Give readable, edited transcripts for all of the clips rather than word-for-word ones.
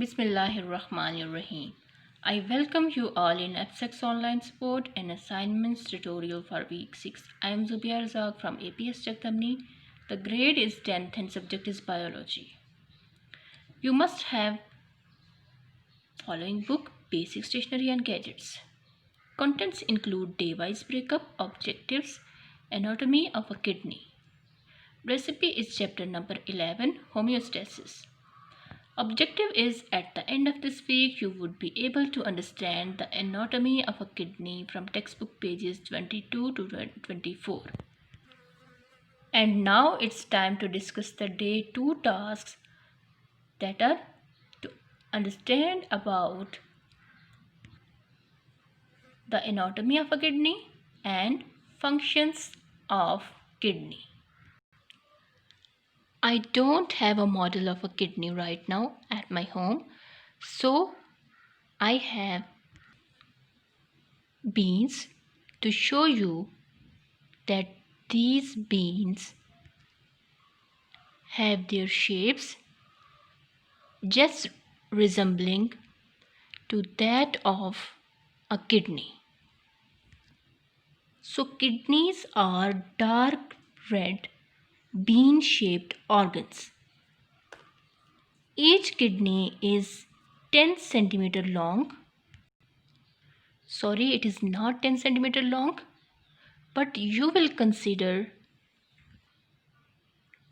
Bismillahirrahmanirrahim. I welcome you all in FSEX Online Support and Assignments Tutorial for Week 6. I am Zubia Razak from APS Jagdamni. The grade is 10th and subject is Biology. You must have following book, Basic Stationery and Gadgets. Contents include day-wise breakup, objectives, anatomy of a kidney. Recipe is chapter number 11, Homeostasis. Objective is at the end of this week you would be able to understand the anatomy of a kidney from textbook pages 22 to 24. And now it's time to discuss the day 2 tasks that are to understand about the anatomy of a kidney and functions of kidney. I don't have a model of a kidney right now at my home, so I have beans to show you that these beans have their shapes just resembling to that of a kidney. So kidneys are dark red bean-shaped organs. Each kidney is 10 centimeter long. Sorry, it is not 10 centimeter long, but you will consider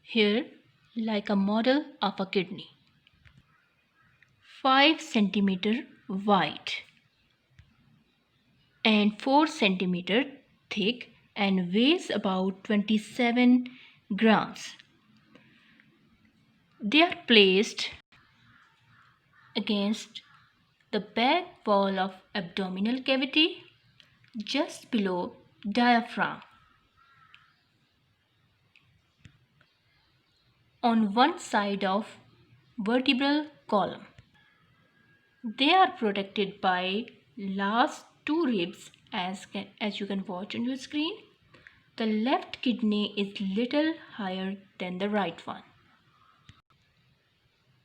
here like a model of a kidney. 5 centimeter wide and 4 centimeter thick and weighs about 27 grams. They are placed against the back wall of abdominal cavity just below diaphragm. On one side of vertebral column. They are protected by last two ribs as you can watch on your screen. The left kidney is little higher than the right one.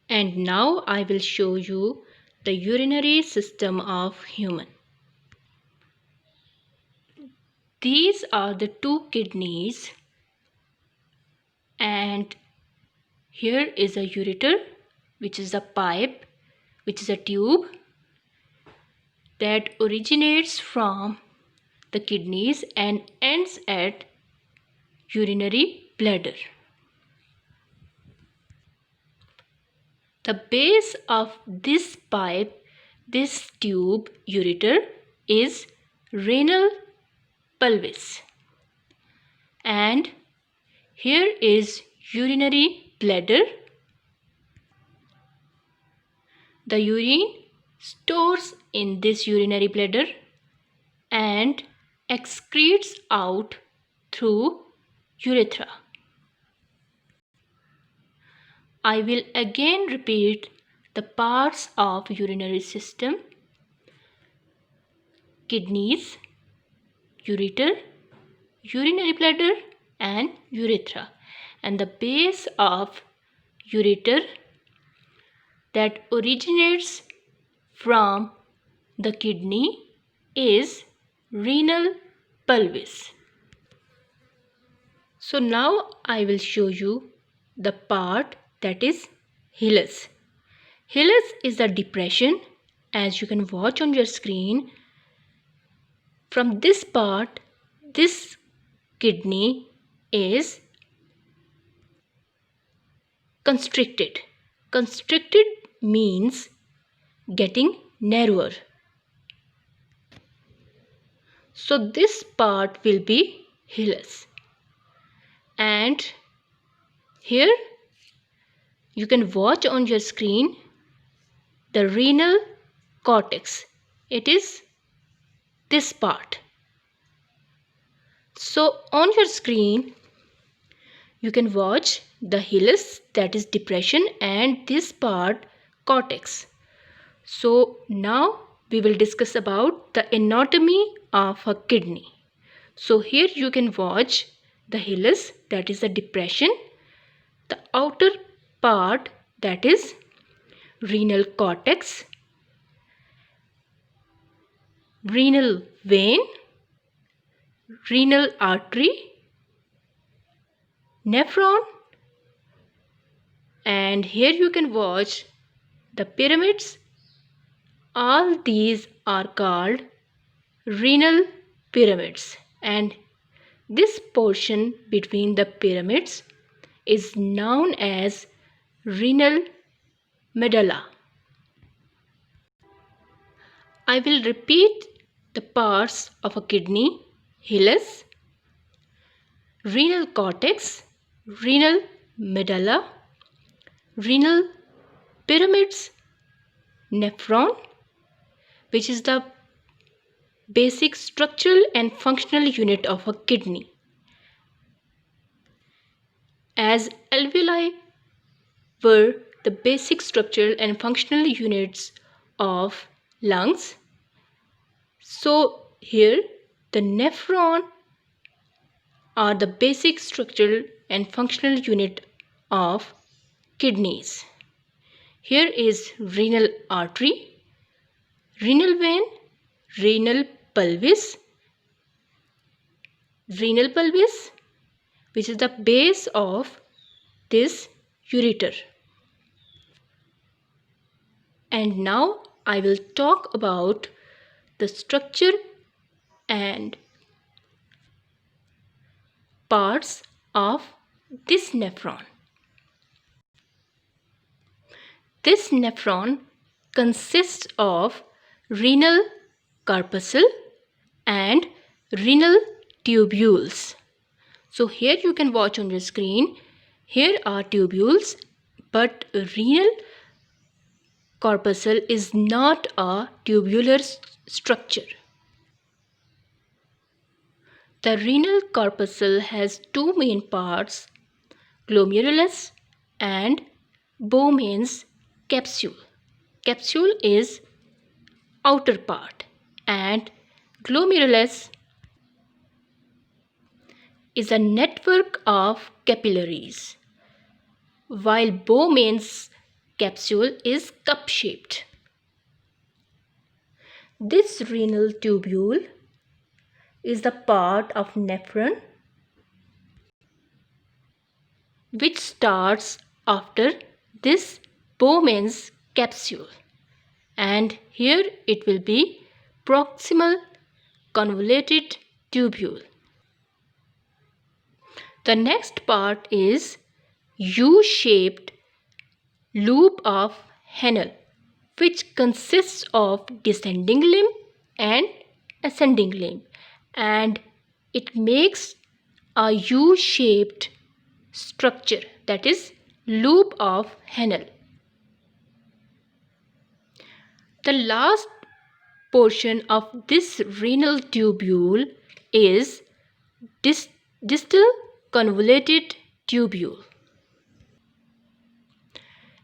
And now I will show you the urinary system of human. These are the two kidneys and here is a ureter, which is a pipe, which is a tube that originates from the kidneys and ends at urinary bladder. The base of this pipe, this tube ureter, is renal pelvis. And here is urinary bladder. The urine stores in this urinary bladder and excretes out through urethra. I will again repeat the parts of urinary system: kidneys, ureter, urinary bladder and urethra. And the base of ureter that originates from the kidney is renal pelvis. So now I will show you the part that is hilus. Hilus is a depression, as you can watch on your screen. From this part, this kidney is constricted. Constricted means getting narrower. So this part will be hilus. And here you can watch on your screen the renal cortex. It is this part. So on your screen you can watch the hilus, that is depression, and this part cortex. So now we will discuss about the anatomy of a kidney. So here you can watch the hilus, that is a depression, the outer part, that is renal cortex, renal vein, renal artery, nephron, and here you can watch the pyramids. All these are called renal pyramids, and this portion between the pyramids is known as renal medulla. I will repeat the parts of a kidney: hilus, renal cortex, renal medulla, renal pyramids, nephron, which is the basic structural and functional unit of a kidney, as alveoli were the basic structural and functional units of lungs. So here the nephron are the basic structural and functional unit of kidneys. Here is renal artery, renal vein, renal pelvis, which is the base of this ureter. And now I will talk about the structure and parts of this nephron. This nephron consists of renal corpuscle and renal tubules. So here you can watch on your screen. Here are tubules, but renal corpuscle is not a tubular structure. The renal corpuscle has two main parts, glomerulus and Bowman's capsule. Capsule is outer part and glomerulus is a network of capillaries, while Bowman's capsule is cup-shaped. This renal tubule is the part of nephron which starts after this Bowman's capsule, and here it will be proximal convoluted tubule. The next part is U-shaped loop of Henle, which consists of descending limb and ascending limb, and it makes a U-shaped structure, that is loop of Henle. The last portion of this renal tubule is distal convoluted tubule.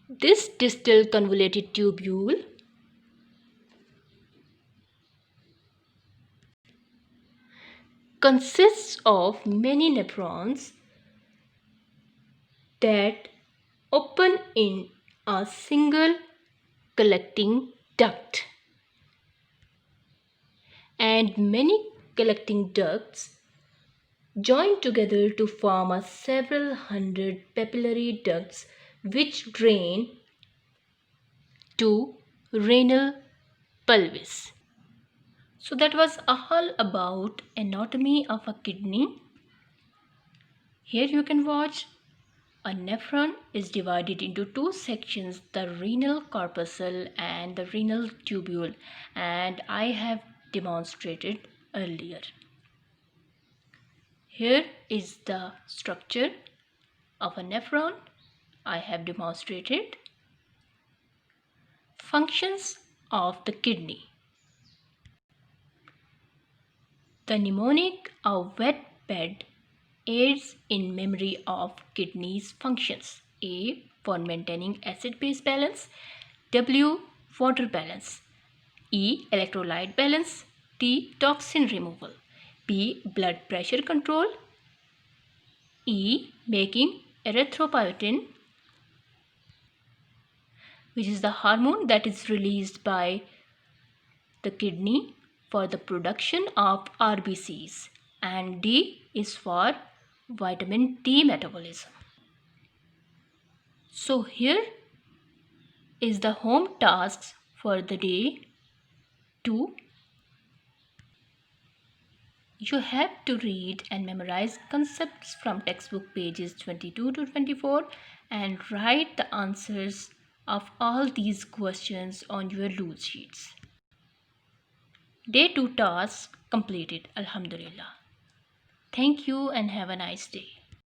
This distal convoluted tubule consists of many nephrons that open in a single collecting duct, and many collecting ducts join together to form a several hundred papillary ducts which drain to renal pelvis. So that was all about anatomy of a kidney. Here you can watch a nephron is divided into two sections, the renal corpuscle and the renal tubule, and I have demonstrated earlier. Here is the structure of a nephron. I have demonstrated. Functions of the kidney. The mnemonic, a wet bed, aids in memory of kidneys functions. A, for maintaining acid-base balance. W, water balance. E, electrolyte balance. T, toxin removal. B, blood pressure control. E, making erythropoietin. which is the hormone that is released by the kidney for the production of RBCs, and D is for vitamin D metabolism. So here is the home tasks for the day 2. You have to read and memorize concepts from textbook pages 22 to 24 and write the answers of all these questions on your loose sheets. Day 2 task completed, Alhamdulillah. Thank you and have a nice day.